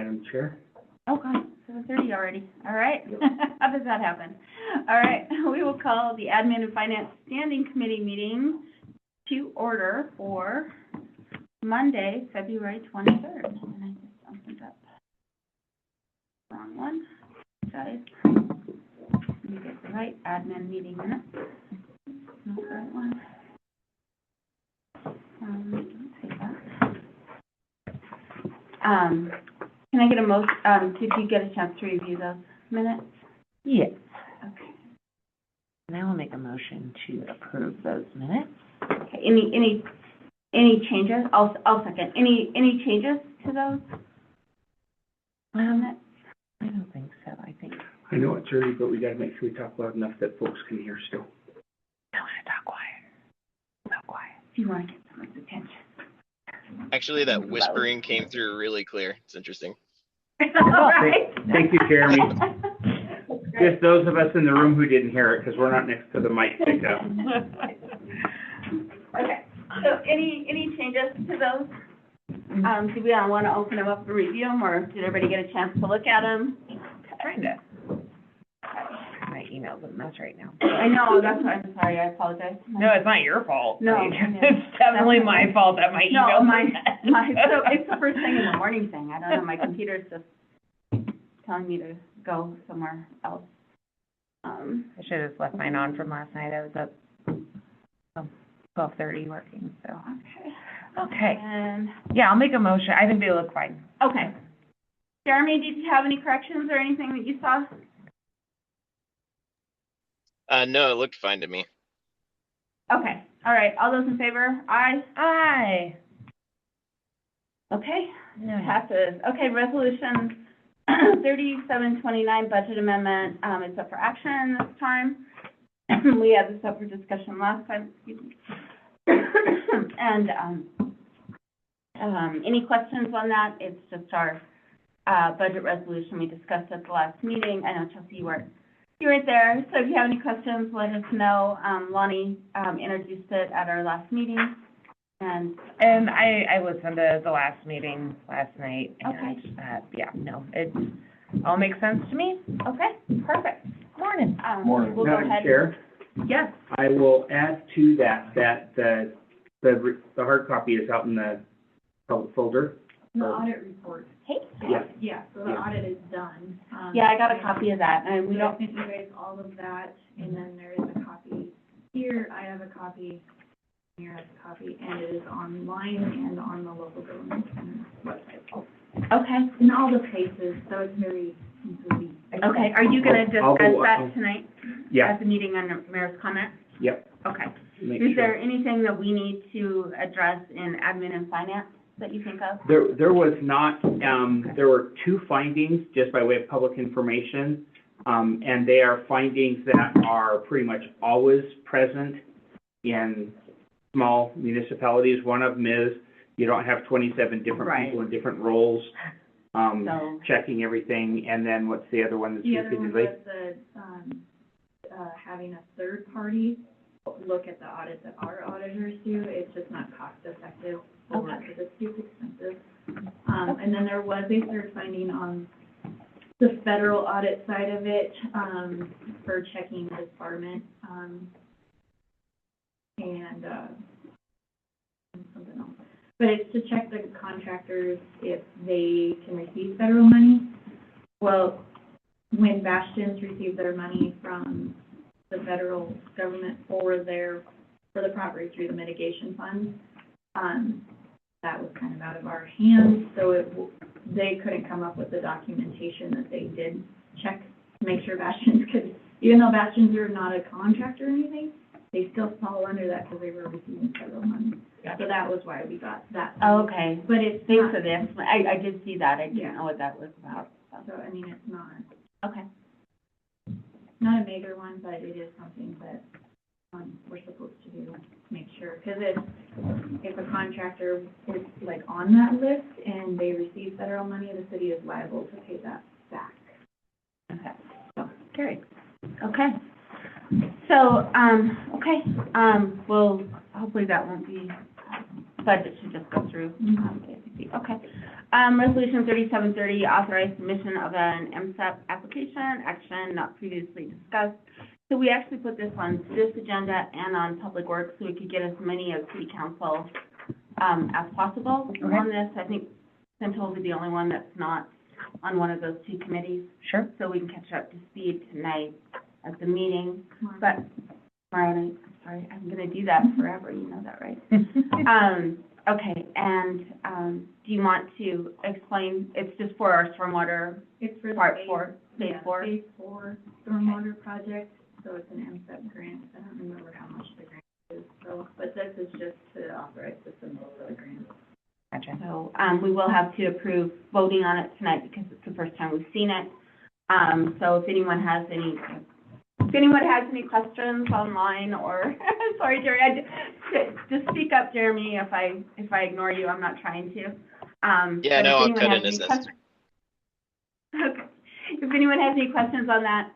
Madam Chair. Oh, God, 7:30 already. All right. How does that happen? All right, we will call the Admin and Finance Standing Committee meeting to order for Monday, February 23rd. And I just opened up the wrong one, guys. Let me get the right admin meeting minutes. Not the right one. Let's see that. Can I get a motion, did you get a chance to review those minutes? Yes. Okay. And I will make a motion to approve those minutes. Okay, any changes? I'll second. Any changes to those minutes? I don't think so. I think I know it's early, but we gotta make sure we talk loud enough that folks can hear still. I want to talk quiet. So quiet. Do you want to get someone's attention? Actually, that whispering came through really clear. It's interesting. All right. Thank you, Jeremy. Just those of us in the room who didn't hear it, because we're not next to the mic pickup. Okay, so any changes to those? Do we want to open them up and review them, or did everybody get a chance to look at them? Trying to. My email's a mess right now. I know, that's why I'm sorry, I apologize. No, it's not your fault. No, Like, it's definitely my fault that my No, email's so it's the first thing in the morning thing. I don't know, my computer's just telling me to go somewhere else. I should have left mine on from last night. I was up 12:30 working, so. Okay. Okay. And, Yeah, I'll make a motion. I think they look fine. okay. Jeremy, did you have any corrections or anything that you saw? No, it looked fine to me. Okay, all right, all those in favor? Aye? Aye. Okay, No. passes. Okay, resolution 3729, budget amendment, is up for action this time. We had this up for discussion last time, excuse me. And, any questions on that? It's just our, budget resolution we discussed at the last meeting. I know, Chelsea, you weren't there, so if you have any questions, let us know. Lonnie, introduced it at our last meeting, and I listened to the last meeting last night, and, Okay. yeah, no, it all makes sense to me. okay, perfect. Morning. Morning. We'll go Madam ahead. Chair, Yes, I will add to that the hard copy is out in the public folder. The audit report. hey, Yeah. Yeah, so the Yeah. audit is done. yeah, I got a copy of that, and we So I don't, sent you guys all of that, and then there is a copy here, I have a copy, here has a copy, and it is online and on the local government website. okay, In all the places, so it's very easily. okay. Are you gonna I'll discuss go, that tonight? Yeah, At the meeting on mayor's comment? yep. Okay. Make Is sure. there anything that we need to address in admin and finance that you think of? There was not, there were two findings, just by way of public information, and they are findings that are pretty much always present in small municipalities. One of them is, you don't have 27 different Right. people in different roles, So- checking everything, and then what's the other one that's The other one repeatedly? was having a third party look at the audit that our auditors do. It's just not cost effective for, Okay. because it's too expensive. And then there was a third finding on the federal audit side of it, for checking the department, and something else. But it's to check the contractors if they can receive federal money. Well, when Bastions received their money from the federal government for the property through the mitigation fund, that was kind of out of our hands, so they couldn't come up with the documentation that they did check to make sure Bastions could, even though Bastions are not a contractor or anything, they still fall under that because they were receiving federal money. So that was why we got that. Oh, okay. But it's Thanks not, for this. I did see that. I didn't Yeah. know what that was about. so, I mean, it's Okay. not a major one, but it is something that, we're supposed to do, to make sure. Because if a contractor is like on that list and they receive federal money, the city is liable to pay that back. Okay. So, Great. Okay. So, okay, well, hopefully that won't be budget should just go through, Mhm. ASAP. Okay. Resolution 3730, authorized submission of an MSAP application, action not previously discussed. So we actually put this on this agenda and on Public Works, so we could get as many of City Council, as possible on this. I think Central will be the only one that's not on one of those two committees, Sure. so we can catch up to speed tonight at the meeting. But, tomorrow night, I'm sorry, I'm gonna do that forever, you know that, right? Okay, and, do you want to explain, it's just for our stormwater It's for the part phase- four, phase yeah, four? Phase 4 stormwater project, so it's an MSEP grant. I don't remember how much the grant is, so, but this is just to authorize the submittal for the grant. Gotcha. So, we will have to approve voting on it tonight because it's the first time we've seen it. So if anyone has any questions online or, sorry, Jerry, just speak up, Jeremy, if I ignore you, I'm not trying to. Yeah, but no, if I'll anyone cut has in any as questions- necessary. Okay. If anyone has any questions on that,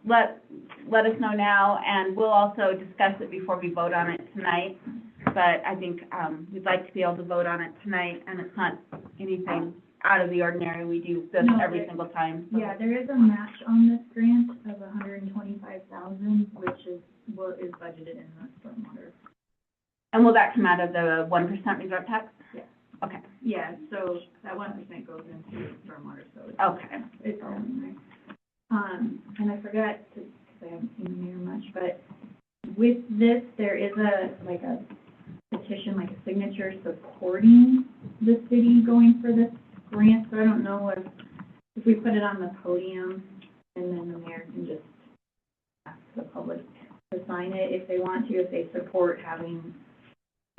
let us know now, and we'll also discuss it before we vote on it tonight. But I think, we'd like to be able to vote on it tonight, and it's not anything out of the ordinary. We do this No, every there- single time. So- Yeah, there is a match on this grant of $125,000, which is what is budgeted in the stormwater. And will that come out of the 1% resort tax? Yeah. Okay, Yeah, so that 1% goes into stormwater, so it's. okay. It's all in there. And I forgot to, because I haven't seen it here much, but with this, there is a petition, like a signature supporting the city going for this grant, so I don't know if we put it on the podium, and then the mayor can just ask the public to sign it if they want to, if they support having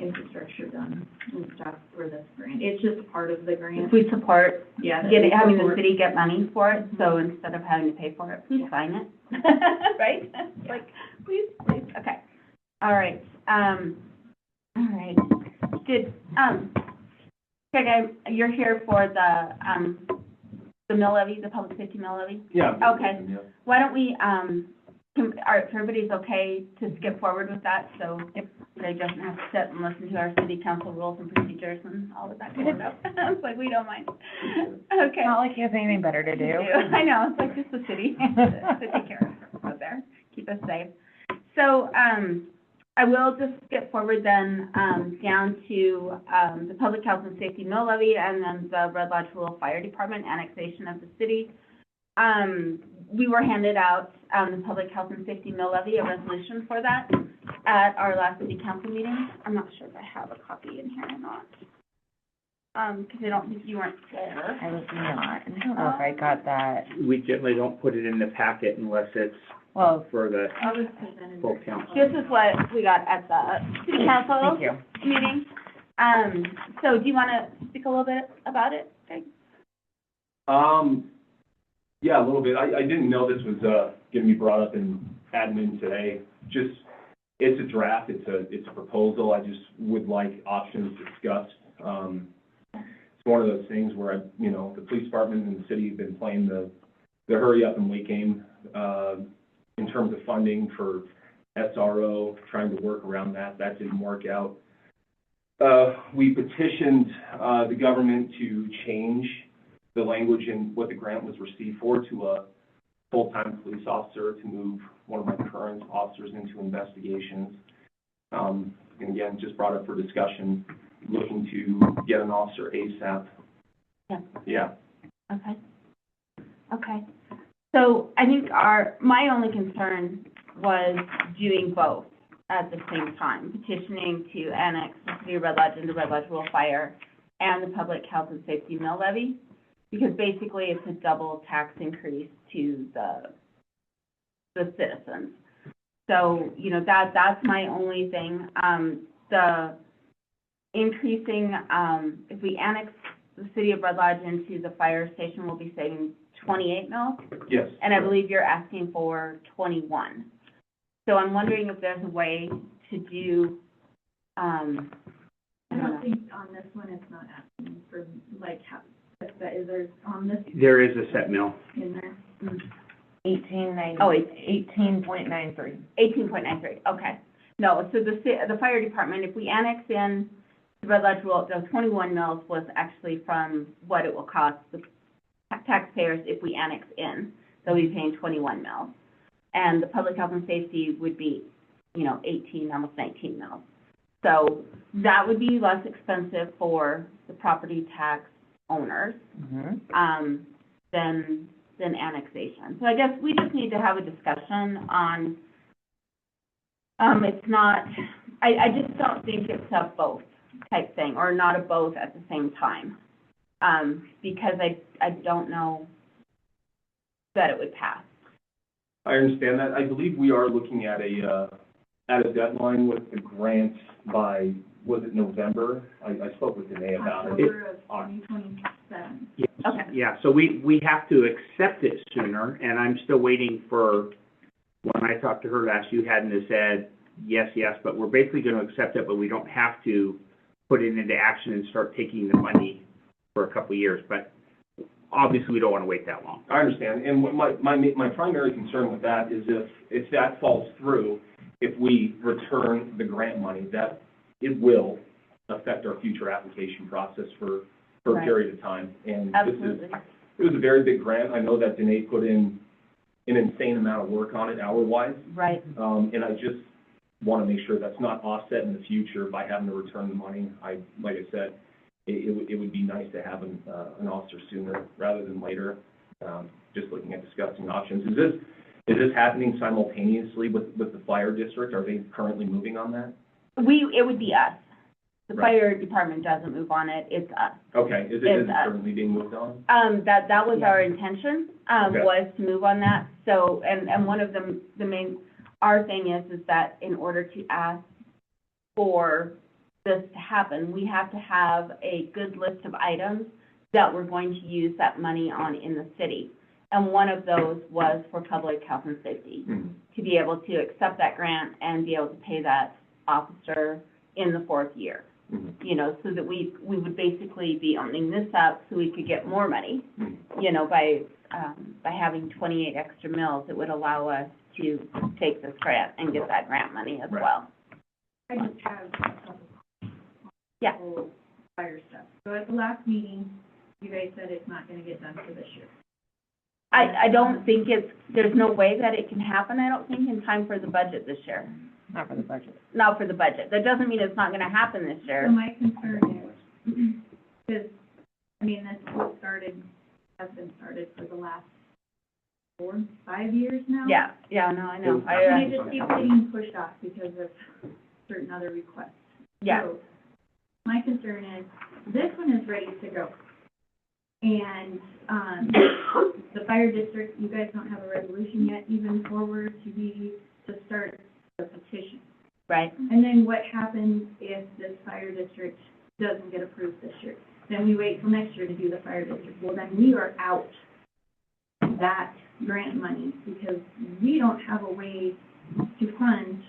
infrastructure done and stuff for this grant. It's just part of the grant. If we support Yeah. that getting, we having the support. city get money for it, so instead of having to pay for it, please sign it. Right? Like, please, okay. All right, all right. Did, Craig, you're here for the mill levy, the public safety mill levy? Yeah. Okay. Why don't we, if everybody's okay to skip forward with that, so they doesn't have to sit and listen to our city council rules and procedures and all of that kind of stuff. It's like, we don't mind. Okay. Not like he has anything better to do. I know, it's like just the city, to take care of us out there, keep us safe. So, I will just skip forward then, down to, the public health and safety mill levy and then the Red Lodge Rural Fire Department annexation of the city. We were handed out, the public health and safety mill levy, a resolution for that at our last city council meeting. I'm not sure if I have a copy in here or not. Because I don't think you weren't there. I was not, and I don't know if I got that. We generally don't put it in the packet unless it's Well, for the I'll just present it. full council. This is what we got at the city council thank you. meeting. So do you want to speak a little bit about it, Greg? Yeah, a little bit. I didn't know this was, gonna be brought up in admin today. Just, it's a draft, it's a proposal. I just would like options discussed. It's one of those things where the police department and the city have been playing the hurry up and wait game, in terms of funding for SRO, trying to work around that. That didn't work out. We petitioned, the government to change the language in what the grant was received for to a full-time police officer, to move one of my current officers into investigations. And again, just brought up for discussion, looking to get an officer ASAP. Yeah. Yeah. Okay. Okay. So I think my only concern was doing both at the same time, petitioning to annex the city of Red Lodge into Red Lodge Rural Fire and the public health and safety mill levy, because basically it's a double tax increase to the citizens. So, that's my only thing. The increasing, if we annex the city of Red Lodge into the fire station, we'll be saving 28 mils, Yes. and I believe you're asking for 21. So I'm wondering if there's a way to do, I don't think on this one, it's not asking for, is there on this There is a set mill. in there? 18.93. Oh, wait. 18.93. 18.93, okay. No, so the fire department, if we annex in Red Lodge rule, the 21 mills was actually from what it will cost the taxpayers if we annex in. They'll be paying 21 mills. And the public health and safety would be, 18, almost 19 mills. So that would be less expensive for the property tax owners, than annexation. So I guess we just need to have a discussion on, it's not, I just don't think it's a both type thing, or not a both at the same time, because I don't know that it would pass. I understand that. I believe we are looking at a deadline with the grant by, was it November? I spoke with Danae about it. October of 2027. Yes. Okay. Yeah, so we have to accept it sooner, and I'm still waiting for, when I talked to her last, you hadn't have said, yes, but we're basically gonna accept it, but we don't have to put it into action and start taking the money for a couple of years, but obviously we don't wanna wait that long. I understand, and what my primary concern with that is if that falls through, if we return the grant money, that it will affect our future application process for a Right. period of time. And Absolutely. it was a very big grant. I know that Danae put in an insane amount of work on it hour-wise. Right. And I just want to make sure that's not offset in the future by having to return the money. Like I said, it would be nice to have an officer sooner rather than later. Just looking at discussing options. Is this happening simultaneously with the fire district? Are they currently moving on that? It would be us. The Right. fire department doesn't move on it, it's us. Okay, is It's it us. currently being moved on? That was our intention, Okay. was to move on that. So, and one of the main, our thing is that in order to ask for this to happen, we have to have a good list of items that we're going to use that money on in the city. And one of those was for public health and safety, to be able to accept that grant and be able to pay that officer in the 4th year. So that we would basically be owning this up so we could get more money, by having 28 extra mills. It would allow us to take this grant and get that grant money as Right. well. I just have a couple Yeah. whole fire stuff. So at the last meeting, you guys said it's not gonna get done for this year. I don't think there's no way that it can happen, I don't think, in time for the budget this year. Not for the budget. Not for the budget. That doesn't mean it's not gonna happen this So year. my concern is, because, this was has been started for the last 4, 5 years now. Yeah, no, I know. And it just keeps getting pushed off because of certain other requests. Yeah. So, my concern is, this one is ready to go. And, the fire district, you guys don't have a resolution yet even forward to start the petition. Right, And then what happens if this fire district doesn't get approved this year? Then we wait till next year to do the fire district. Well, then we are out that grant money because we don't have a way to fund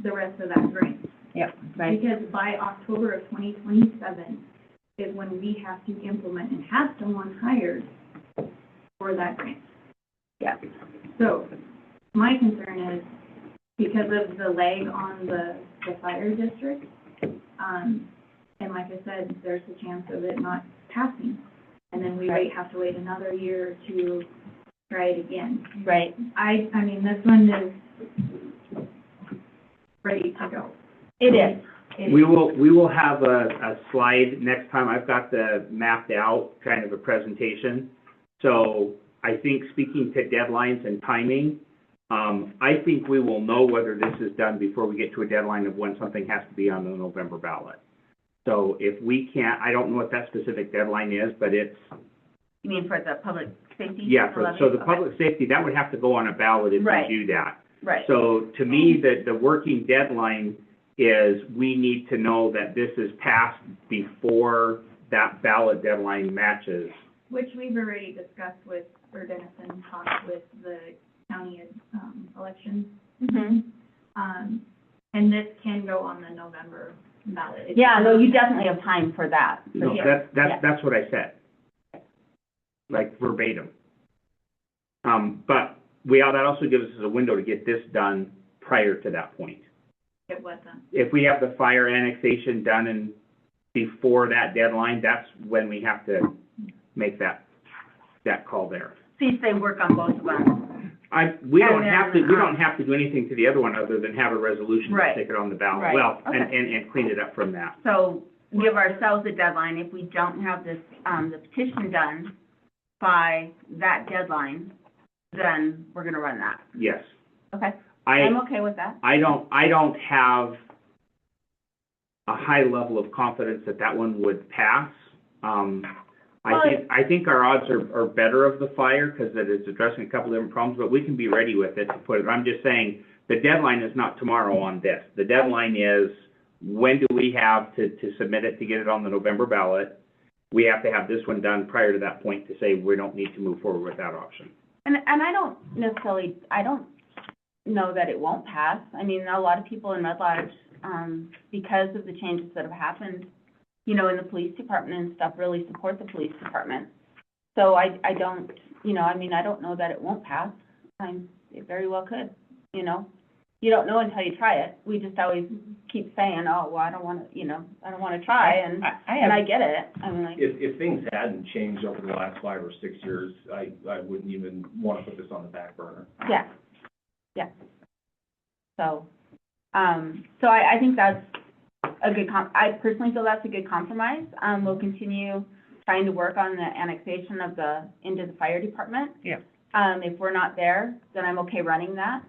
the rest of that grant. yep, right. Because by October of 2027 is when we have to implement and have someone hired for that grant. Yeah. So, my concern is, because of the lag on the fire district, and like I said, there's a chance of it not passing. And then we have to wait another year to try it again. Right. This one is ready to go. It is. We will have a slide next time. I've got the mapped out, kind of a presentation. So I think speaking to deadlines and timing, I think we will know whether this is done before we get to a deadline of when something has to be on the November ballot. So if we can't, I don't know what that specific deadline is, but it's, You mean for the public safety? yeah, so the Okay. public safety, that would have to go on a ballot if Right. we do that. Right, So to me, the working deadline is we need to know that this is passed before that ballot deadline matches. Which we've already discussed with, or Dennison talked with the county, election. And this can go on the November ballot. yeah, no, you definitely have time for that, for No, sure. that's what I said. Like verbatim. But that also gives us a window to get this done prior to that point. Get what done? If we have the fire annexation done and before that deadline, that's when we have to make that call there. So you say work on both of them? We And don't then, have to do anything to the other one other than have a resolution to Right. stick it on the ballot. Right. Well, Okay. and clean it up from that. So give ourselves a deadline. If we don't have this, the petition done by that deadline, then we're gonna run that. Yes. Okay? I'm okay with that. I don't have a high level of confidence that that one would pass. I think our odds are better of the fire because it is addressing a couple different problems, but we can be ready with it to put it. I'm just saying, the deadline is not tomorrow on this. The deadline is, when do we have to submit it to get it on the November ballot? We have to have this one done prior to that point to say we don't need to move forward with that option. And I don't necessarily, I don't know that it won't pass. I mean, a lot of people in Red Lodge, because of the changes that have happened, you know, in the police department and stuff, really support the police department. So I don't, you know, I mean, I don't know that it won't pass. It very well could, you know. You don't know until you try it. We just always keep saying, oh, well, I don't want to, you know, I don't want to try, and I get it. I'm like, If things hadn't changed over the last 5 or 6 years, I wouldn't even want to put this on the back burner. yeah. So, so I think that's a good I personally feel that's a good compromise. We'll continue trying to work on the annexation of into the fire department. Yeah. If we're not there, then I'm okay running that,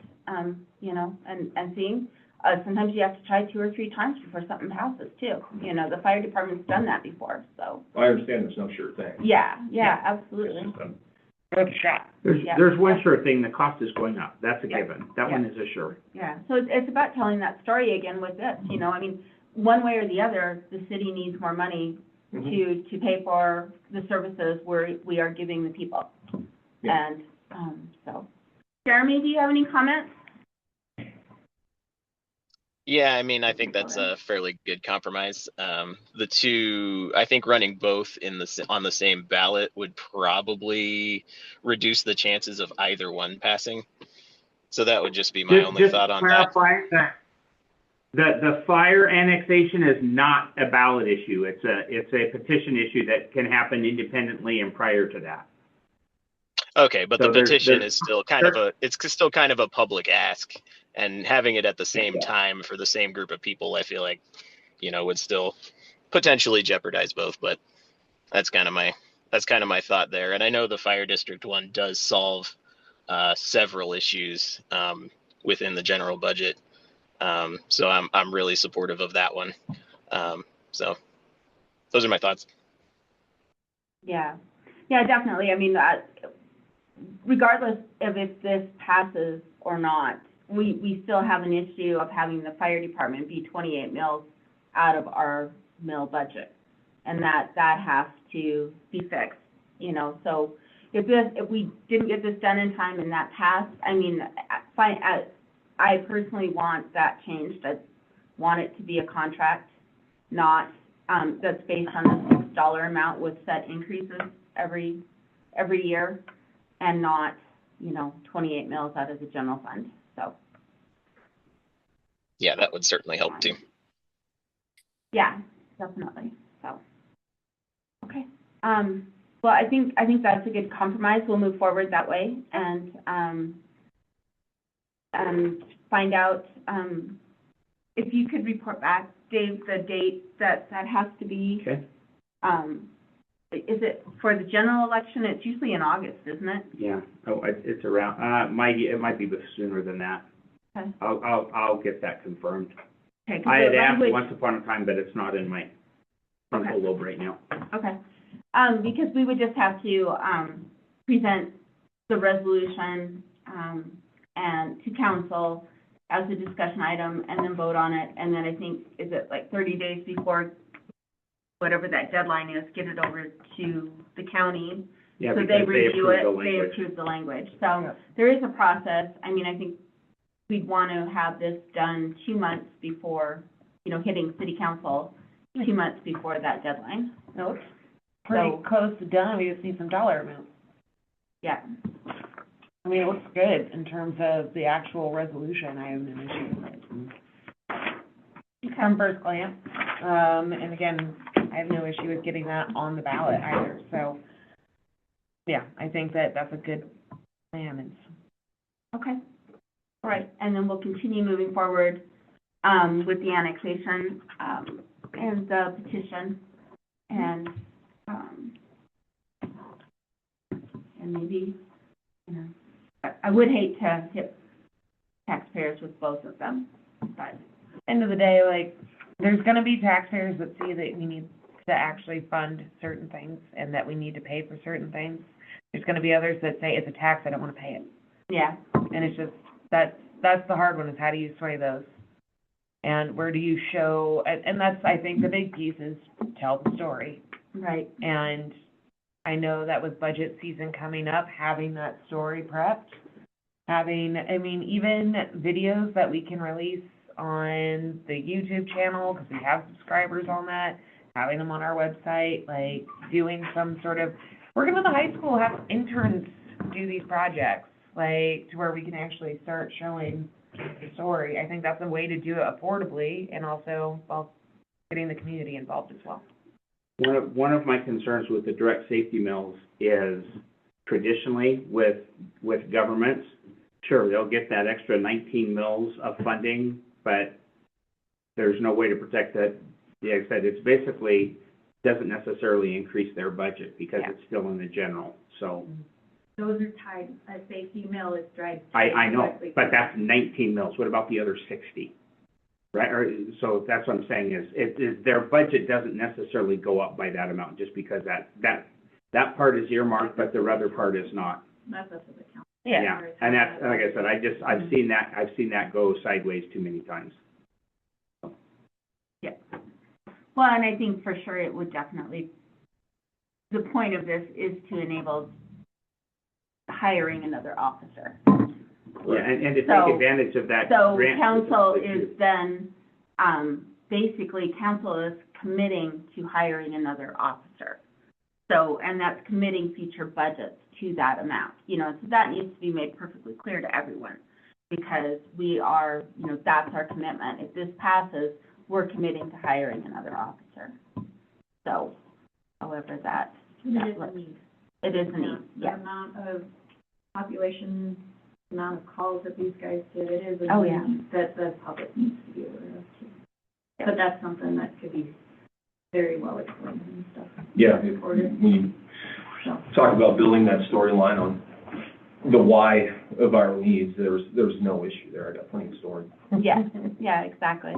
you know, and seeing. Sometimes you have to try 2 or 3 times before something passes too. You know, the fire department's done that before, so. I understand there's no sure thing. Yeah, absolutely. It's just, Worth a shot. Yeah. There's one sure thing, the cost is going up. That's a Yeah. given. That one is a sure. Yeah, so it's about telling that story again with this, you know, I mean, one way or the other, the city needs more money Mhm. to pay for the services we are giving the people. Yeah. And, so. Jeremy, do you have any comments? Yeah, I mean, I think that's a fairly good compromise. The two, I think running both on the same ballot would probably reduce the chances of either one passing. So that would just be my only thought on that. Clarify that. The fire annexation is not a ballot issue. It's a petition issue that can happen independently and prior to that. Okay, but So the there's- petition there's- is still it's still kind of a public ask, and having it at the same time for the same group of people, I feel like, you know, would still potentially jeopardize both. But that's kind of my thought there. And I know the fire district one does solve several issues within the general budget, so I'm really supportive of that one. So those are my thoughts. Yeah, definitely. I mean, regardless of if this passes or not, we still have an issue of having the fire department be 28 mills out of our mill budget. And that has to be fixed, you know. So if we didn't get this done in time and that passed, I mean, I personally want that changed. I want it to be a contract, not, that's based on the $6 amount with set increases every year, and not, you know, 28 mills out of the general fund, so. Yeah, that would certainly help too. Yeah, definitely, so. Okay, well, I think that's a good compromise. We'll move forward that way and find out, if you could report back, Dave, the date that has to be. Okay. Is it for the general election? It's usually in August, isn't it? Yeah. Oh, it's around, it might be sooner than that. Okay. I'll get that confirmed. Okay, 'cause I had the asked language- once upon a time, but it's not in my frontal lobe right now. Okay, because we would just have to, present the resolution, and to council as a discussion item, and then vote on it, and then I think, is it like 30 days before whatever that deadline is, get it over to the county? Yeah, So because they they review approve the it, they language. approve the language. So there is a process. I mean, I think we'd want to have this done 2 months before, you know, hitting city council 2 months before that deadline. No, it's pretty So- close to done, we just need some dollar amounts. Yeah, I mean, it looks good in terms of the actual resolution, I have an issue with it. from first glance. And again, I have no issue with getting that on the ballot either, so, yeah, I think that that's a good plan. Okay. All right, and then we'll continue moving forward, with the annexation, and the petition, and maybe, you know, I would hate to hit taxpayers with both of them, but, End of the day, like, there's gonna be taxpayers that see that we need to actually fund certain things and that we need to pay for certain things. There's gonna be others that say, it's a tax, I don't wanna pay it. yeah, And it's just, that's the hard one, is how do you sway those? And where do you show, and that's, I think, the big piece is tell the story. right, And I know that with budget season coming up, having that story prepped, even videos that we can release on the YouTube channel, because we have subscribers on that, having them on our website, like, doing some sort of, we're gonna, the high school have interns do these projects, like, to where we can actually start showing the story. I think that's a way to do it affordably, and also, well, getting the community involved as well. One of my concerns with the direct safety mills is traditionally with governments, sure, they'll get that extra 19 mils of funding, but there's no way to protect that. Yeah, like I said, it's basically, doesn't necessarily increase their budget because Yeah. it's still in the general, so. Those are tied, a safety mill is tied. I know, directly. but that's 19 mils, what about the other 60? Right, or, so that's what I'm saying is their budget doesn't necessarily go up by that amount, just because that part is earmarked, but the other part is not. That's up to the council. Yeah, and that's, like I said, I've seen that go sideways too many times. yeah. Well, and I think for sure it would definitely, the point of this is to enable hiring another officer. Yeah, and to take So- advantage of that So grant. council is then, basically, council is committing to hiring another officer. So, and that's committing future budgets to that amount, you know, so that needs to be made perfectly clear to everyone. Because we are, you know, that's our commitment. If this passes, we're committing to hiring another officer. So, however that, It is a need. it is a need, The yeah. amount of population, amount of calls that these guys did, it is a Oh, yeah. need that the public needs to be aware of too. But that's something that could be very well explained and stuff. Yeah, Recorded. when you So, talk about building that storyline on the why of our needs, there's no issue there. I got plenty of story. Yeah, yeah, exactly.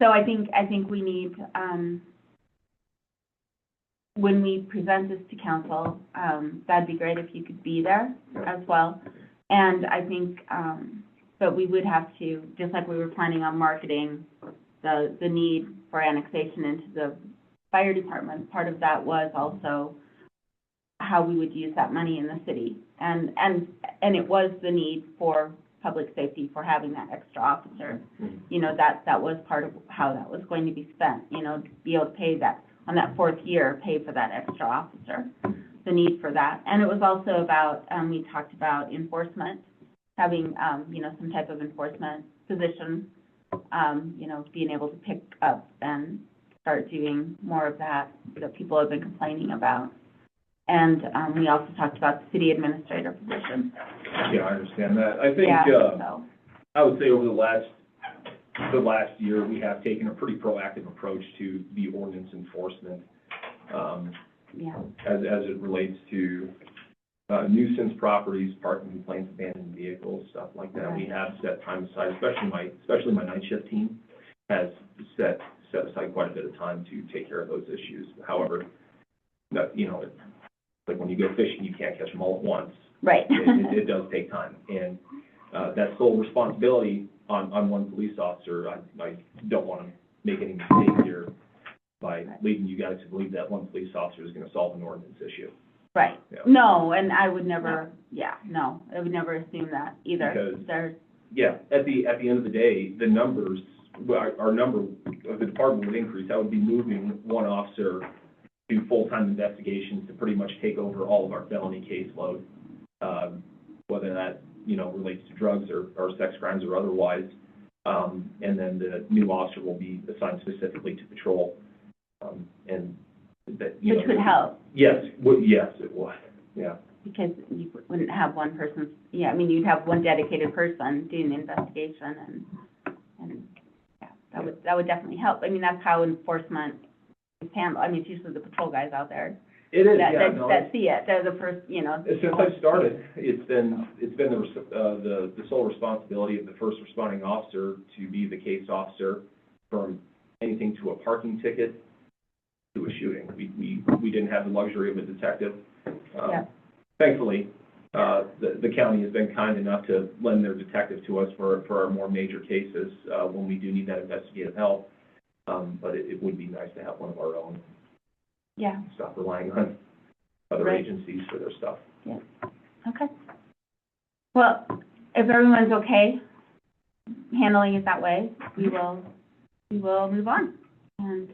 So I think we need, when we present this to council, that'd be great if you could be there as well. And I think, but we would have to, just like we were planning on marketing the need for annexation into the fire department, part of that was also how we would use that money in the city. And it was the need for public safety, for having that extra officer. You know, that was part of how that was going to be spent, you know, to be able to pay that, on that fourth year, pay for that extra officer, the need for that. And it was also about, we talked about enforcement, having, you know, some type of enforcement position, you know, being able to pick up and start doing more of that people have been complaining about. And we also talked about the city administrator position. Yeah, I understand that. I think, Yeah, so, I would say over the last year, we have taken a pretty proactive approach to the ordinance enforcement, yeah, as it relates to nuisance properties, parking complaints, abandoned vehicles, stuff like that. We have set time aside, especially my night shift team has set aside quite a bit of time to take care of those issues. However, that, you know, it's like when you go fishing, you can't catch them all at once. right. It does take time, and that sole responsibility on one police officer, I don't want to make any mistakes here by leading you guys to believe that one police officer is going to solve an ordinance issue. Right. Yeah. No, and I would never, I would never assume that either. Because- There's, Yeah, at the end of the day, the numbers, our number of the department would increase. I would be moving one officer to full-time investigations to pretty much take over all of our felony caseload, whether that, you know, relates to drugs or sex crimes or otherwise. And then the new officer will be assigned specifically to patrol, and that, you know. Which would help, Yes, yes, it would, yeah. because you wouldn't have one person, yeah, I mean, you'd have one dedicated person doing the investigation, and, yeah, that would definitely help. I mean, that's how enforcement is handled. I mean, it's usually the patrol guys out there It is, that, yeah, that, no, that see it, they're the first, you know. since I started, it's been the sole responsibility of the first responding officer to be the case officer from anything to a parking ticket to a shooting. We didn't have the luxury of a detective. Yeah. Thankfully, the county has been kind enough to lend their detective to us for our more major cases, when we do need that investigative help. But it would be nice to have one of our own. Yeah, Stop relying on other Right. agencies for their stuff. yeah, okay. Well, if everyone's okay handling it that way, we will move on and,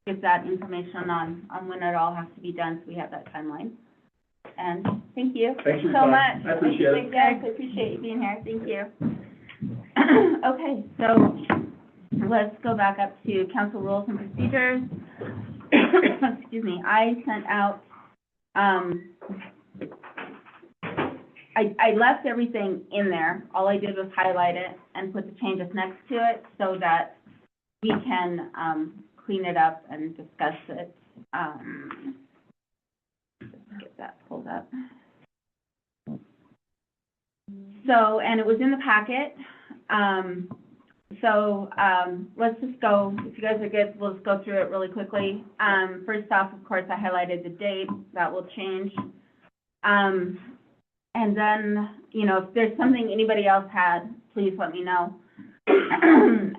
get that information on when it all has to be done, so we have that timeline. And thank you Thanks for your so time. much. I appreciate it. Yes, I appreciate you being here, thank you. Okay, so let's go back up to council rules and procedures. Excuse me, I sent out, I left everything in there. All I did was highlight it and put the changes next to it so that we can, clean it up and discuss it. Just get that pulled up. So, and it was in the packet. Let's just go, if you guys are good, we'll just go through it really quickly. First off, of course, I highlighted the date, that will change. And then, you know, if there's something anybody else had, please let me know.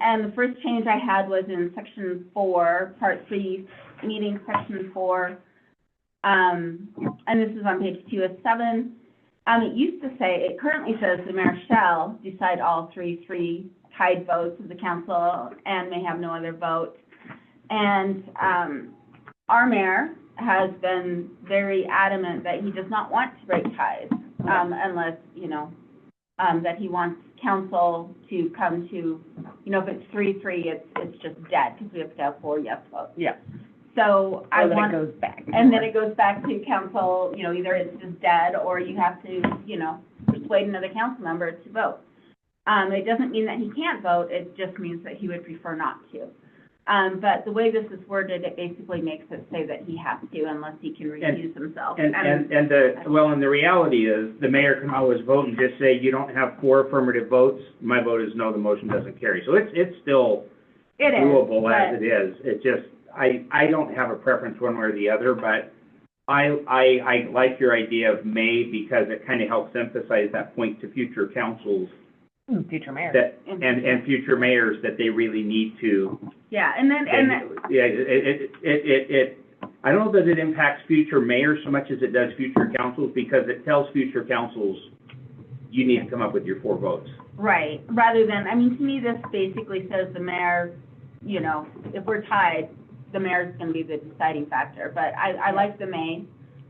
And the first change I had was in section 4, part 3, meeting section 4. And this is on page 2 of 7. It used to say, it currently says the mayor shall decide all three tied votes of the council and may have no other vote. And our mayor has been very adamant that he does not want to break ties unless, you know, that he wants council to come to, you know, if it's 3-3, it's just dead because we have to have 4 yes votes. Yeah. So I want. It goes back. And then it goes back to council, you know, either it's just dead or you have to, you know, persuade another council member to vote. It doesn't mean that he can't vote, it just means that he would prefer not to. But the way this is worded, it basically makes it say that he has to unless he can recuse himself. And the reality is, the mayor can always vote and just say, you don't have 4 affirmative votes, my vote is no, the motion doesn't carry. So it's still doable as it is. It just, I don't have a preference one way or the other, but I like your idea of may because it kind of helps emphasize that point to future councils. Future mayor. That, and future mayors that they really need to. Yeah, and then, Yeah, I don't know that it impacts future mayors so much as it does future councils, because it tells future councils, you need to come up with your 4 votes. right, rather than, I mean, to me, this basically says the mayor, you know, if we're tied, the mayor's gonna be the deciding factor, but I like the may,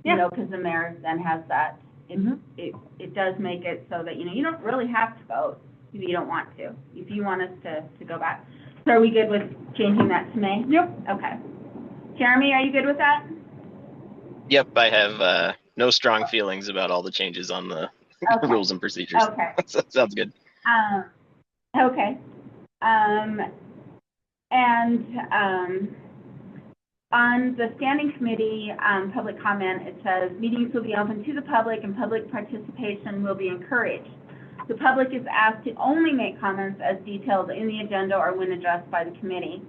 you know, because the mayor then has that, it does make it so that, you know, you don't really have to vote if you don't want to, if you want us to go back. So are we good with changing that to may? Yep. Okay. Jeremy, are you good with that? Yep, I have no strong feelings about all the changes on the Okay. rules and procedures. Okay. Sounds good. Okay. On the standing committee, public comment, it says, meetings will be open to the public and public participation will be encouraged. The public is asked to only make comments as detailed in the agenda or when addressed by the committee.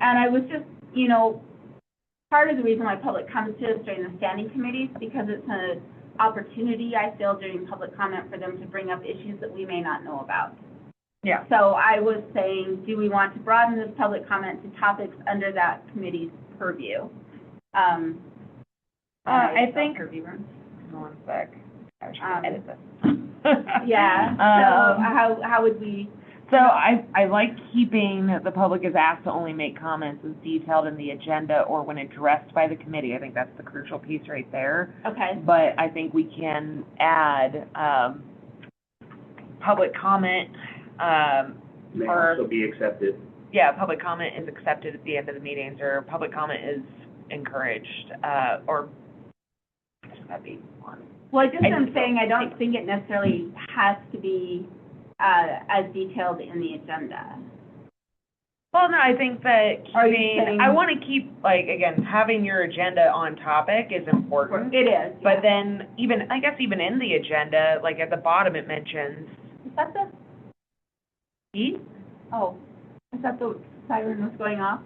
And I was just, you know, part of the reason why public comes to us during the standing committees, because it's an opportunity, I feel, during public comment for them to bring up issues that we may not know about. Yeah. So I was saying, do we want to broaden this public comment to topics under that committee's purview? I think. Purview room. One sec. I was Um, trying to edit this. Yeah, so how would we? So I like keeping the public is asked to only make comments as detailed in the agenda or when addressed by the committee. I think that's the crucial piece right there. Okay, But I think we can add, public comment, May Or- also be accepted. Yeah, public comment is accepted at the end of the meetings, or public comment is encouraged, or, that'd be one. Well, just I I'm just saying, I don't don't think it necessarily has to be, as detailed in the agenda. Well, no, I think that Are you keeping, saying- I want to keep, like, again, having your agenda on topic is important. It is, But then even, I guess even in the agenda, like at the bottom, it mentions Is that the, heat. oh, is that the siren was going off?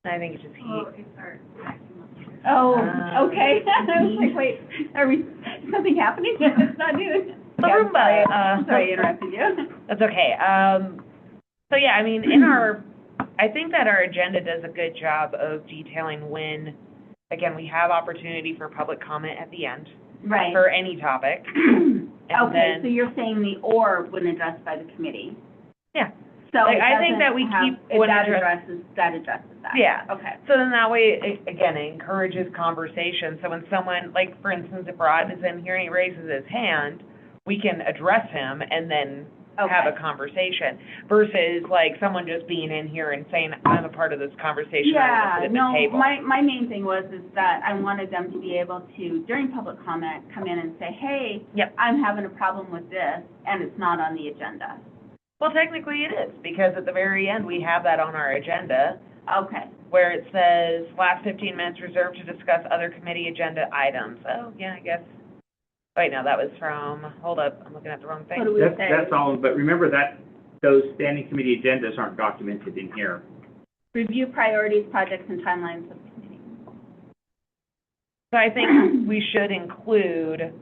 I think it's just heat. It's our maximum. Oh, Ah. okay. I was like, wait, are we, is something happening? It's not new. The Roomba. Sorry, I interrupted you. That's okay. So yeah, I mean, I think that our agenda does a good job of detailing when, again, we have opportunity for public comment at the end Right. for any topic. Okay, so then- you're saying the or when addressed by the committee? Yeah. So Like, it I think doesn't that we have- keep if when that address- addresses that? Yeah. Okay. So then that way, again, it encourages conversation. So when someone, like, for instance, if Rod is in here and he raises his hand, we can address him and then have a Okay. conversation versus like someone just being in here and saying, I'm a part of this conversation, I want to sit at the table. My main thing was is that I wanted them to be able to, during public comment, come in and say, hey, Yep. I'm having a problem with this, and it's not on the agenda. Well, technically it is, because at the very end, we have that on our agenda Okay. where it says, last 15 minutes reserved to discuss other committee agenda items. Oh, yeah, I guess. Wait, no, that was from, hold up, I'm looking at the wrong What do thing. we say? That's all, but remember that those standing committee agendas aren't documented in here. Review priorities, projects, and timelines of the committee. So I think we should include,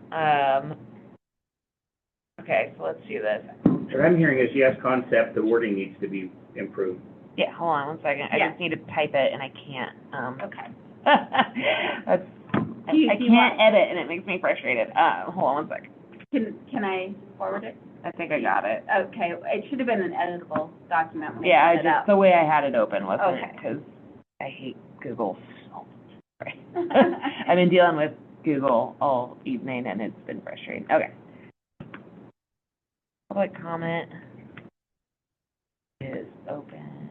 okay, so let's do this. What I'm hearing is yes, concept, the wording needs to be improved. Yeah, hold on one second. I Yeah. just need to type it and I can't, Okay. that's, Do you- I do you can't want- edit and it makes me frustrated. Hold on one second. Can I forward it? I think I got it. Okay, it should have been an editable document when Yeah, I I sent it just, out. the way I had it open wasn't it? Okay. Because I hate Google so much. I've been dealing with Google all evening and it's been frustrating. Okay. Public comment is open.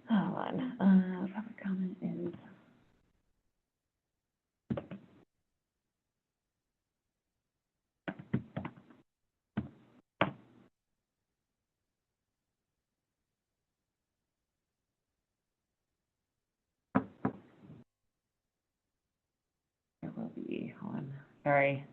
Hold on, public comment is. There will be, hold on, sorry.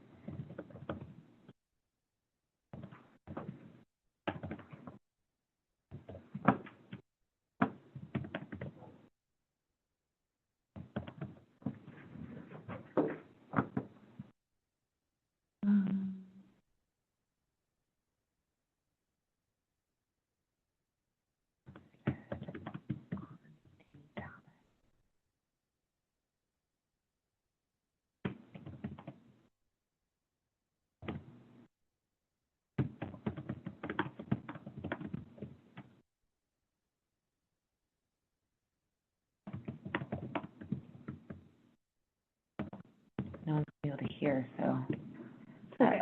No one's able to hear, so. Okay.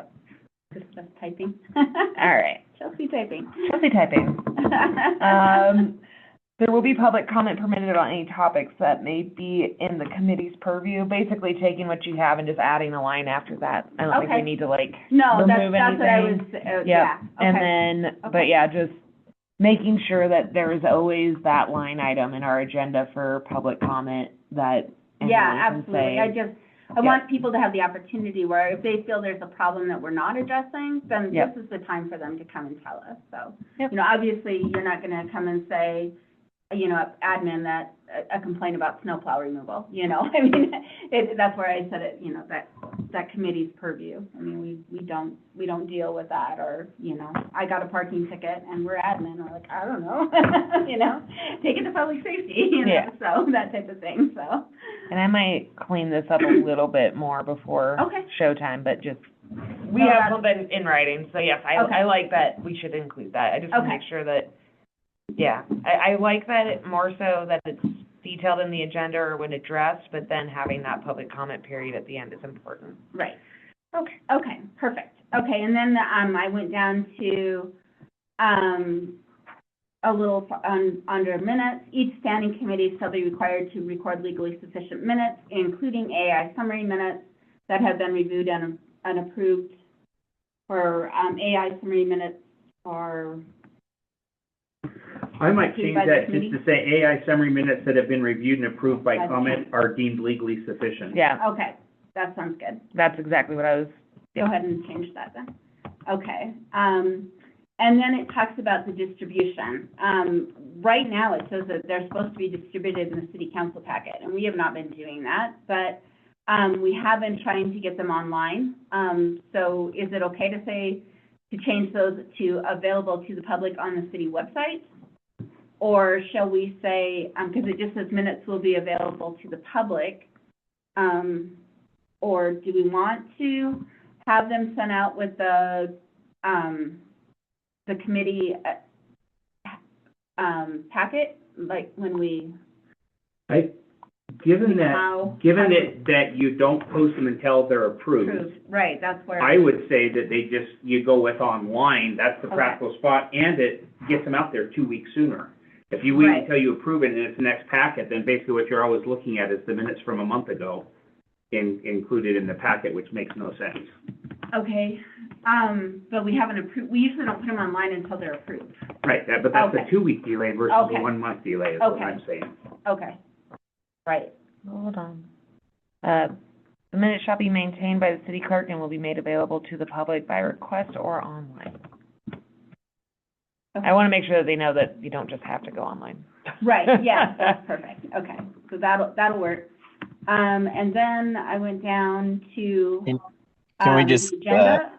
Just typing. All right, Chelsea typing. Chelsea typing. There will be public comment permitted on any topics that may be in the committee's purview, basically taking what you have and just adding a line after that. I don't think we Okay. need to like No, remove that's what I was, anything. yeah, And okay. then, but Okay. yeah, just making sure that there is always that line item in our agenda for public comment that Yeah, anyone can absolutely. say. I want people to have the opportunity where if they feel there's a problem that we're not addressing, then Yep. this is the time for them to come and tell us, so. Yep. You know, obviously, you're not gonna come and say, you know, admin, that, a complaint about snowplow removal, you know? I mean, that's where I said it, you know, that committee's purview. I mean, we don't deal with that, or, you know, I got a parking ticket and we're admin, we're like, I don't know, you know? Take it to public safety, you know, Yeah. so, that type of thing, so. And I might clean this up a little bit more before Okay. showtime, but just, we No, have that's- something in writing, so yes, Okay. I like that, we should include that. I just want to Okay. make sure that, yeah, I like that it, more so that it's detailed in the agenda or when addressed, but then having that public comment period at the end is important. Right. Okay. Okay, perfect. Okay, and then, I went down to, a little, under minutes. Each standing committee shall be required to record legally sufficient minutes, including AI summary minutes that have been reviewed and approved for, AI summary minutes for, I might change By the that committee? just to say AI summary minutes that have been reviewed and approved by By the comment are deemed legally sufficient. Yeah, okay, that sounds good. that's exactly what I was, Go ahead and change that then. Okay, and then it talks about the distribution. Right now, it says that they're supposed to be distributed in the city council packet, and we have not been doing that, but, we have been trying to get them online. So is it okay to say, to change those to available to the public on the city website? Or shall we say, because it just says minutes will be available to the public, or do we want to have them sent out with the committee, packet, like when we, Given how? that you don't post them until they're approved, Approved, right, that's where. I would say that you go with online, that's the Okay. practical spot, and it gets them out there 2 weeks sooner. If you wait Right. until you approve it and it's the next packet, then basically what you're always looking at is the minutes from a month ago included in the packet, which makes no sense. Okay, but we haven't approved, we usually don't put them online until they're approved. Right, but that's a Okay. 2-week delay versus Okay. a 1-month delay is what Okay. I'm saying. Okay, right, hold on. The minutes shall be maintained by the city clerk and will be made available to the public by request or online. I want to make sure that they know that you don't just have to go online. right, yeah, that's perfect, okay, so that'll work. And then I went down to, Can we the just, agenda.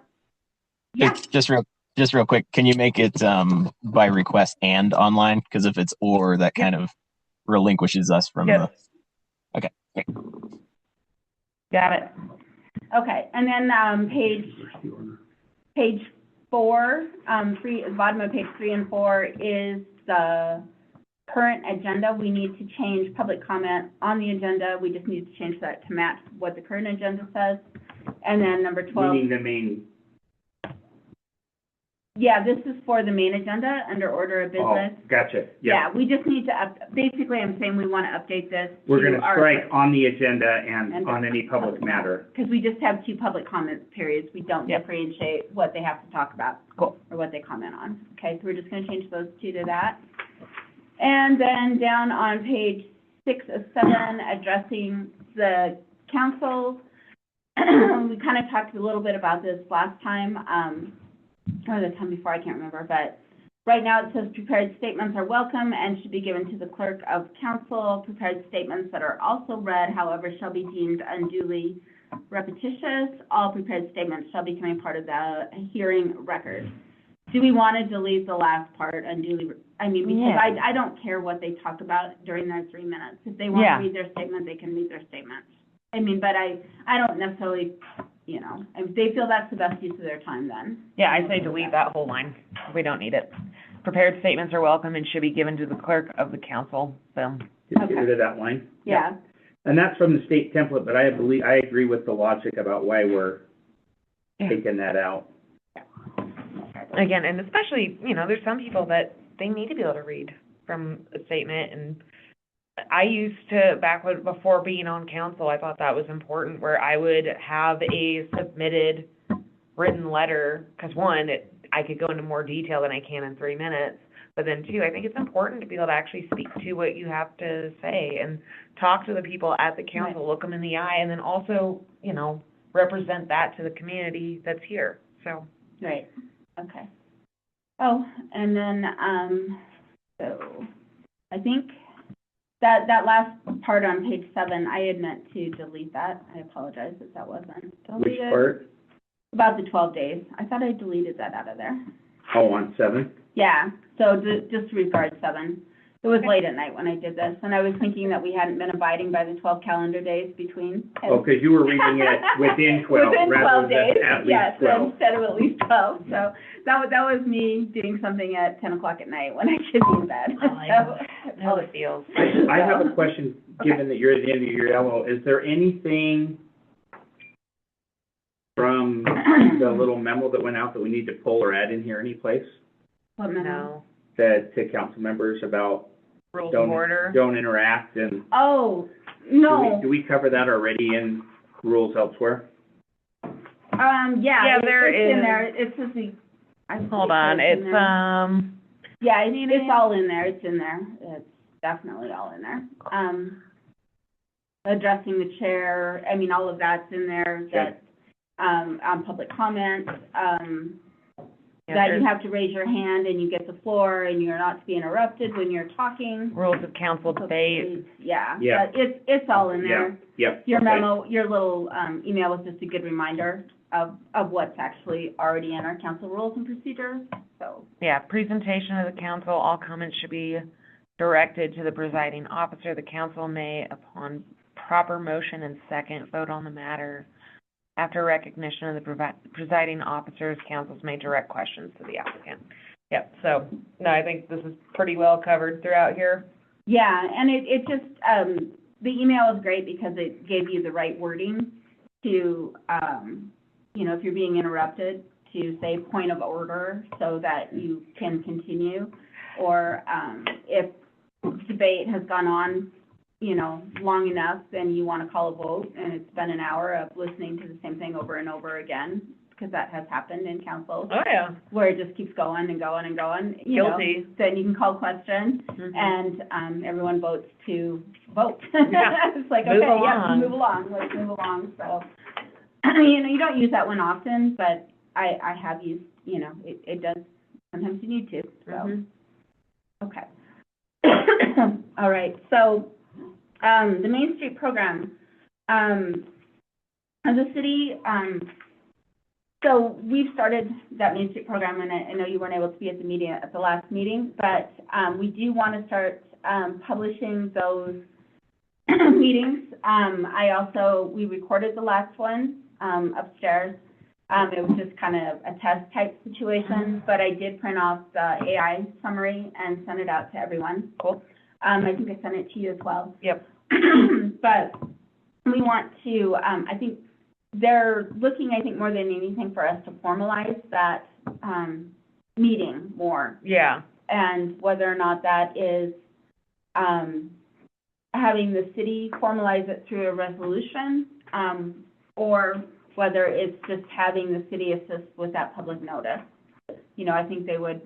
Yeah, just real quick, can you make it by request and online? Because if it's or, that kind of relinquishes us from Yep. Okay. Got it. okay, and then, page 4, bottom of page 3 and 4 is the current agenda. We need to change public comment on the agenda. We just need to change that to match what the current agenda says. And then number 12, Meaning the main, yeah, this is for the main agenda under order of business. gotcha, Yeah, we just need to basically, I'm saying we want to update this We're to gonna our- strike on the agenda and And on any public matter. Because we just have 2 public comment periods. We don't Yep. differentiate what they have to talk about. Cool. Or what they comment on. Okay, so we're just gonna change those 2 to that. And then down on page 6 of 7, addressing the council. We kind of talked a little bit about this last time, or the time before, I can't remember, but right now it says prepared statements are welcome and should be given to the clerk of council. Prepared statements that are also read, however, shall be deemed unduly repetitious. All prepared statements shall become a part of the hearing record. Do we want to delete the last part, unduly, because Yeah. I don't care what they talk about during their 3 minutes. If they want Yeah. to read their statement, they can read their statement. But I don't necessarily, if they feel that's the best use of their time, then. Yeah, I say delete that whole line. We don't need it. Prepared statements are welcome and should be given to the clerk of the council. So, Just get rid of that line. Yeah, And that's from the state template, but I agree with the logic about why we're Yeah. taking that out. again, and especially, there's some people that they need to be able to read from a statement. And I used to, before being on council, I thought that was important, where I would have a submitted written letter, because one, I could go into more detail than I can in 3 minutes. But then 2, I think it's important to be able to actually speak to what you have to say and talk to the people at the council, look them in the eye, and then also, represent that to the community that's here. So, right, okay. Oh, and then, so, I think that last part on page 7, I had meant to delete that. I apologize if that wasn't Which deleted. part? About the 12 days. I thought I deleted that out of there. Oh, on 7? Yeah, so just disregard 7. It was late at night when I did this, and I was thinking that we hadn't been abiding by the 12 calendar days between. Oh, because you were reading it within 12 Within 12 rather days, than at least yes, 12. instead of at least 12. So that was me doing something at 10 o'clock at night when I should be in bed. Oh, I know. I know it feels. I have a question, given that you're at the end of your yellow. Is there anything from the little memo that went out that we need to pull or add in here anyplace? What memo? No. That to council members about Rules of order. don't interact and Oh, no. do we cover that already in rules elsewhere? Yeah. Yeah, there it's in is. there. It's just the. Hold on, in it's, there. Yeah, it's all in there. It's in there. It's definitely all in there. Addressing the chair, I mean, all of that's in there, that, on public comments, that you have to raise your hand and you get the floor and you're not to be interrupted when you're talking. rules of council debate. Yeah. Yeah. But it's all in there. Yep. Your okay. memo, your little, email was just a good reminder of what's actually already in our council rules and procedures, so. Yeah, presentation of the council, all comments should be directed to the presiding officer. The council may, upon proper motion and second, vote on the matter. After recognition of the presiding officers, councils may direct questions to the applicant. Yep, so, no, I think this is pretty well covered throughout here. Yeah, and it just, the email is great because it gave you the right wording to, you know, if you're being interrupted, to say point of order so that you can continue. Or, if debate has gone on, you know, long enough, then you want to call a vote, and it's been an hour of listening to the same thing over and over again, because that has happened in council, Oh, yeah. where it just keeps going and going and going, you know. Guilty. Then you can call question, Mhm. and, everyone votes to vote. Yeah. It's like, Move okay, yeah, along. move along, let's move along, so. You know, you don't use that one often, but I have used, you know, it does, sometimes you need to, so. Mhm. Okay. All right, so, the Main Street program, as a city, so we've started that Main Street program, and I know you weren't able to be at the meeting, at the last meeting, but, we do want to start, publishing those meetings. We recorded the last one, upstairs. It was just kind of a test type situation, but I did print off the AI summary and send it out to everyone. Cool. I think I sent it to you as well. Yep. But we want to, I think they're looking, I think, more than anything for us to formalize that, meeting more. Yeah. And whether or not that is, having the city formalize it through a resolution, or whether it's just having the city assist with that public notice. You know, I think they would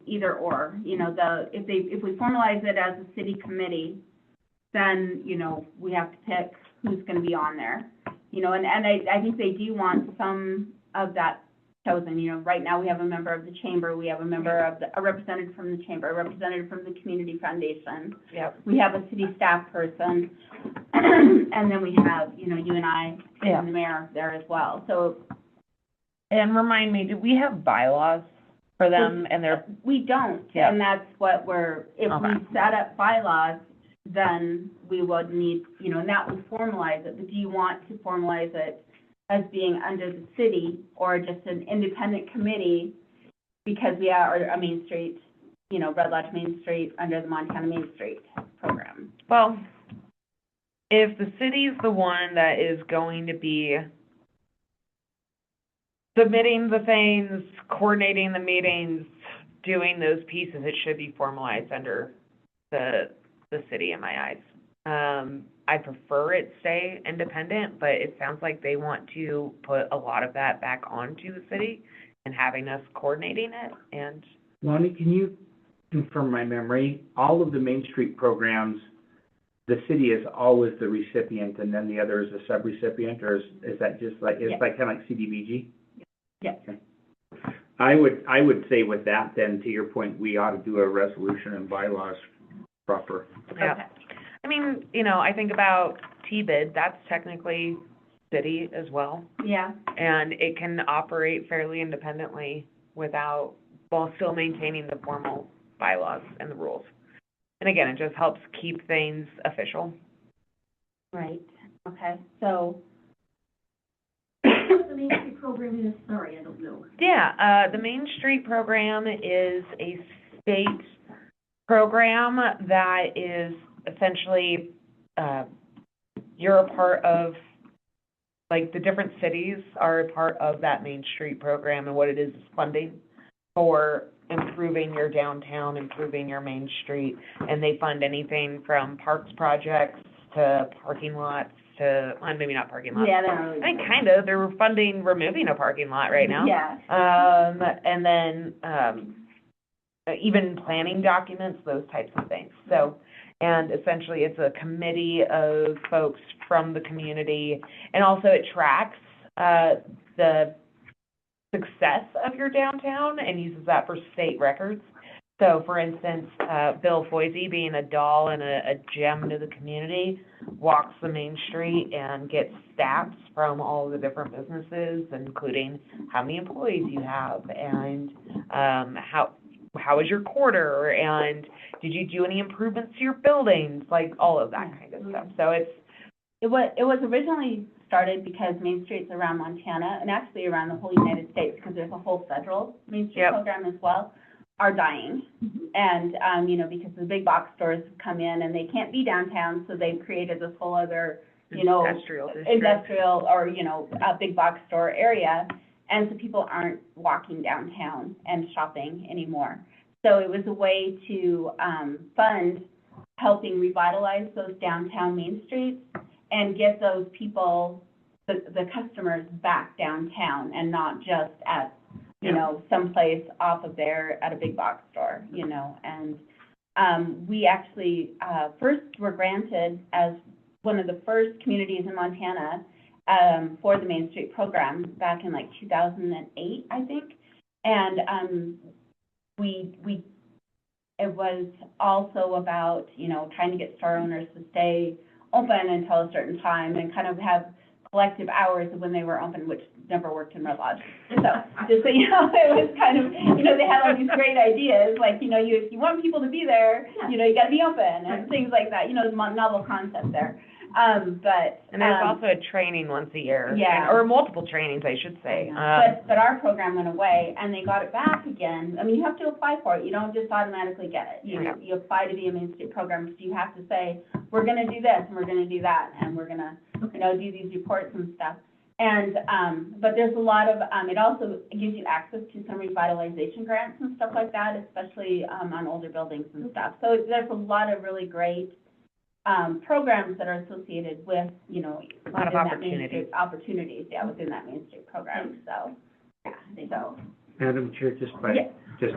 either or, you know, if we formalize it as a city committee, then, you know, we have to pick who's gonna be on there. You know, and I think they do want some of that chosen. You know, right now we have a member of the chamber, we have a member of a representative from the chamber, a representative from the community foundation. Yep. We have a city staff person, and then we have, you know, you and I Yeah. and the mayor there as well. So And remind me, do we have bylaws for them and their, we don't, Yeah. and that's what if Okay. we set up bylaws, then we would need, you know, and that would formalize it. But do you want to formalize it as being under the city or just an independent committee? Because we are a Main Street, you know, Red Lodge Main Street under the Montana Main Street program. well, if the city's the one that is going to be submitting the things, coordinating the meetings, doing those pieces, it should be formalized under the city in my eyes. I prefer it stay independent, but it sounds like they want to put a lot of that back onto the city and having us coordinating it, and Lonnie, can you confirm my memory? All of the Main Street programs, the city is always the recipient and then the other is a sub-recipient, or is that just like, it's Yes. like kind of like CDBG? Yes. Okay. I would say with that then, to your point, we ought to do a resolution and bylaws proper. yeah. Okay. I mean, you know, I think about T-bid, that's technically city as well, Yeah. and it can operate fairly independently while still maintaining the formal bylaws and the rules. And again, it just helps keep things official. Right, okay, so, What the Main Street program is, sorry, I don't know. Yeah, the Main Street program is a state program that is essentially, you're a part of, like, the different cities are a part of that Main Street program, and what it is funding for improving your downtown, improving your Main Street, and they fund anything from parks projects to parking lots to, well, maybe not parking lots. yeah, they're. I mean, kind of, they're funding removing a parking lot right now. Yeah, And then, even planning documents, those types of things. So, and essentially it's a committee of folks from the community, and also it tracks, the success of your downtown and uses that for state records. So, for instance, Bill Foisey, being a doll and a gem to the community, walks the Main Street and gets stats from all the different businesses, including how many employees you have, and how was your quarter, and did you do any improvements to your buildings, like all of that kind of stuff. So it was originally started because Main Streets around Montana, and actually around the whole United States, because there's a whole federal Main Street Yep. program as well, are dying. And, you know, because the big box stores come in and they can't be downtown, so they've created this whole other, you know, industrial district. industrial or, you know, a big box store area. And so people aren't walking downtown and shopping anymore. So it was a way to fund helping revitalize those downtown Main Streets and get those people, the customers, back downtown and not just at, you know, someplace off of there at a big box store, you know. And we actually first were granted as one of the first communities in Montana for the Main Street program back in like 2008, I think. And it was also about, you know, trying to get store owners to stay open until a certain time and kind of have collective hours of when they were open, which never worked in Red Lodge. So, just so you know, it was kind of, you know, they had all these great ideas, like, you know, if you want people to be there, you know, you gotta be open, and things like that, you know, novel concept there. But. And there's also a training once a year. Yeah. Or multiple trainings, I should say. But our program went away, and they got it back again. I mean, you have to apply for it. You don't just automatically get it. You apply to be a Main Street program, so you have to say, we're gonna do this, and we're gonna do that, and we're gonna, you know, do these reports and stuff. And, but there's a lot of, it also gives you access to some revitalization grants and stuff like that, especially, on older buildings and stuff. So there's a lot of really great, programs that are associated with, you know, A lot of within that Main opportunities. Street- opportunities, yeah, within that Main Street program, so, yeah, so, Madam Chair, Yeah. just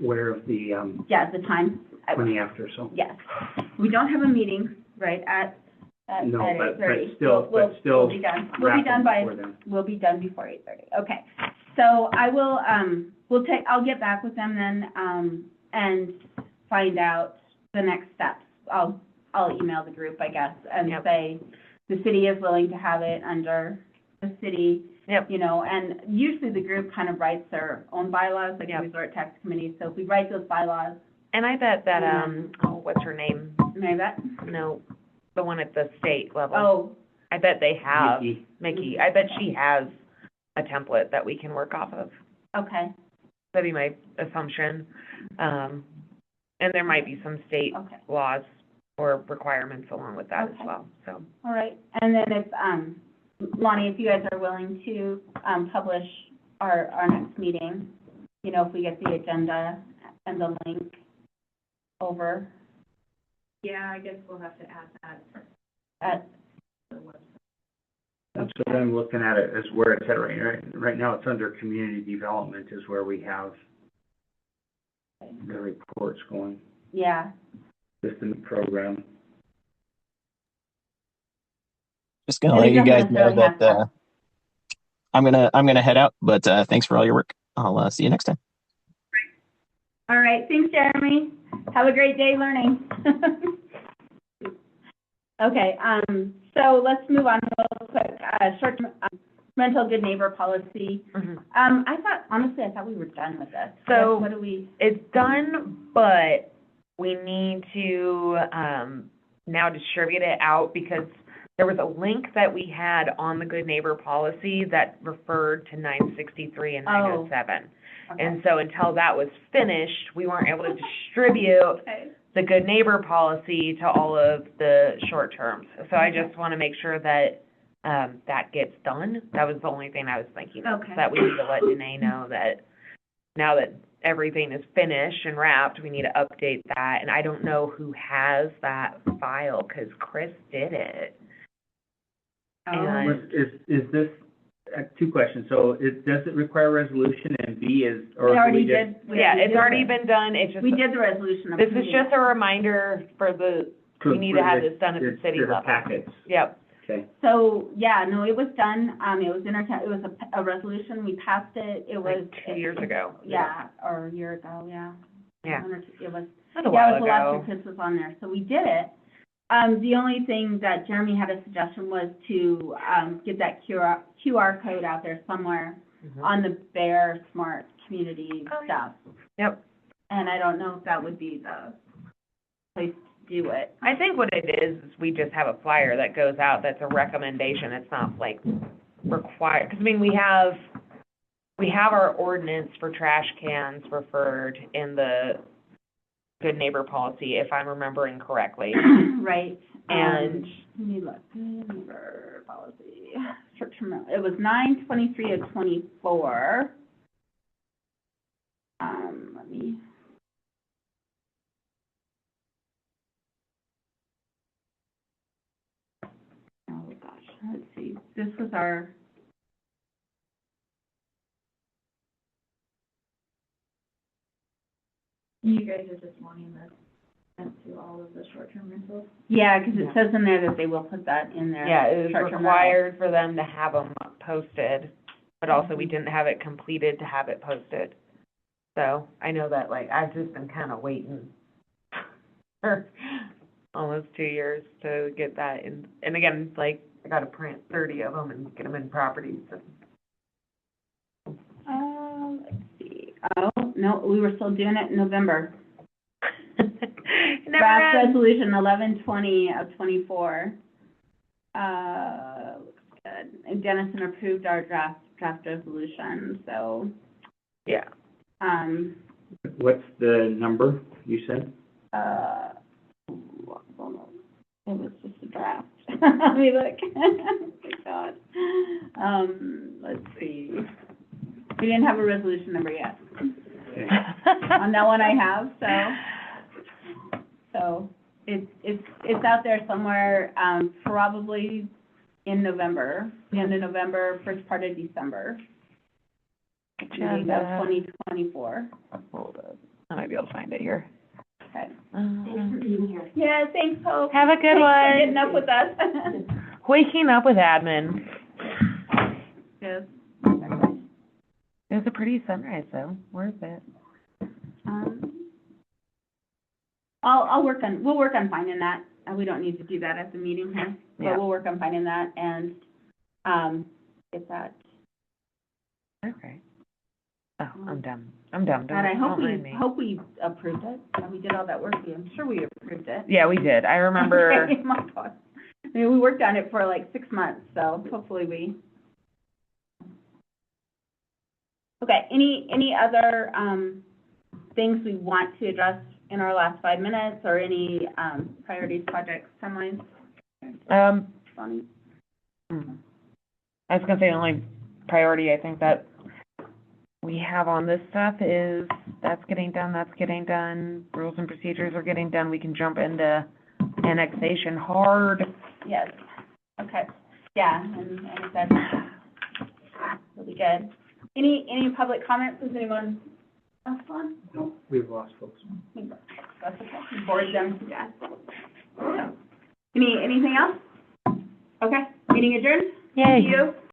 aware of the, yeah, the time, 20 after, so. yes. We don't have a meeting, right, at No, at but 8:30. still, We'll be done. We'll be wrap done up by, before then. we'll be done before 8:30, okay. So I will, I'll get back with them then, and find out the next steps. I'll email the group, I guess, and Yep. say, the city is willing to have it under the city. Yep. You know, and usually the group kind of writes their own bylaws, like the Yep. Resort Tax Committee, so if we write those bylaws, And I bet that, what's her name? maybe that, No, the one at the state level. oh, I bet they have, Mickey. Mickey, I bet she has a template that we can work off of. okay, That'd be my assumption. And there might be some state okay. laws or requirements along with that as Okay. well, so. All right, and then if, Lonnie, if you guys are willing to, publish our next meeting, you know, if we get the agenda and the link over Yeah, I guess we'll have to add that at, to the website. That's what I'm looking at it, is where it's at right now, it's under community development is where we have the reports going, yeah, system program. Just gonna And let it you doesn't guys know necessarily that have I'm gonna head out, but thanks for all your work. I'll see you next time. all right, thanks, Jeremy. Have a great day learning. Okay, so let's move on real quick, short-term rental good neighbor policy. Mhm. Honestly, I thought we were done with this. So- What do we? It's done, but we need to, now distribute it out because there was a link that we had on the Good Neighbor policy that referred to 963 and 907. Okay. And so until that was finished, we weren't able to distribute Okay. the Good Neighbor policy to all of the short terms. So I just want to make sure that, that gets done. That was the only thing I was thinking of, Okay. that we need to let Danae know that now that everything is finished and wrapped, we need to update that. And I don't know who has that file, because Chris did it. Oh. And- Is this, two questions, so does it require a resolution, and B is, or? We do already just- did. we Yeah, already it's did already it. been done, it's just, We did the resolution. this is approving just it. a reminder for the, we need to have this done at the city for the level. packets, Yep, okay. So, yeah, no, it was done, it was it was a resolution, we passed it, it was. like 2 years ago. Yeah, or a year ago, yeah. Yeah. It was, That's a yeah, while it was ago. after Chris was on there, so we did it. The only thing that Jeremy had a suggestion was to, get that QR code out there somewhere Mhm. on the Bear Smart Community Oh, yeah. stuff. Yep. And I don't know if that would be the place to do it. I think what it is we just have a flyer that goes out that's a recommendation, it's not like required, because I mean, we have our ordinance for trash cans referred in the Good Neighbor policy, if I'm remembering correctly. Right. And- Let me look, Good Neighbor policy, short-term rental, it was 9/23 of 24. Let me. Oh, gosh, let's see, this was our. You guys are just wanting this sent to all of the short-term rentals? Yeah, because Yeah. it says in there that they will put that in there. Yeah, it was short-term required for them to have them posted, but also we didn't have it completed to have it posted. So I know that, like, I've just been kind of waiting for almost 2 years to get that in. And again, like, I gotta print 30 of them and get them in properties. Let's see, oh, no, we were still doing it in November. Never Draft ends. resolution 11/20 of 24. Looks good. And Dennison approved our draft resolution, so, Yeah. What's the number you said? hold on. It was just a draft. Let me look. Oh, my God. Let's see. We didn't have a resolution number yet. Okay. On that one I have, so it's out there somewhere, probably in November, end of November, first part of December. Meeting of 2024. Hold up. I might be able to find it here. Okay. Thanks for being here. Yeah, thanks, Hope. Have a good Thanks for one. getting up with us. Waking up with admin. Yes. It was a pretty sunrise, though. Worth it. We'll work on finding that. We don't need to do that at the meeting here, Yeah. but we'll work on finding that and, get that. Okay. Oh, I'm done. I'm done. And I Don't mind me. hope we approved it, and we did all that work. I'm sure we approved it. Yeah, we did. I remember. Okay, my God. I mean, we worked on it for like 6 months, so hopefully we. Okay, any other, things we want to address in our last 5 minutes, or any, priorities, projects, timelines? Bonnie? I was gonna say the only priority I think that we have on this stuff is that's getting done, rules and procedures are getting done, we can jump into annexation hard. Yes, okay, yeah, and that's really good. Any public comments, does anyone else want? No, we've lost folks. That's okay, board them, yeah. So, anything else? Okay, meeting adjourned? Yay. Thank you.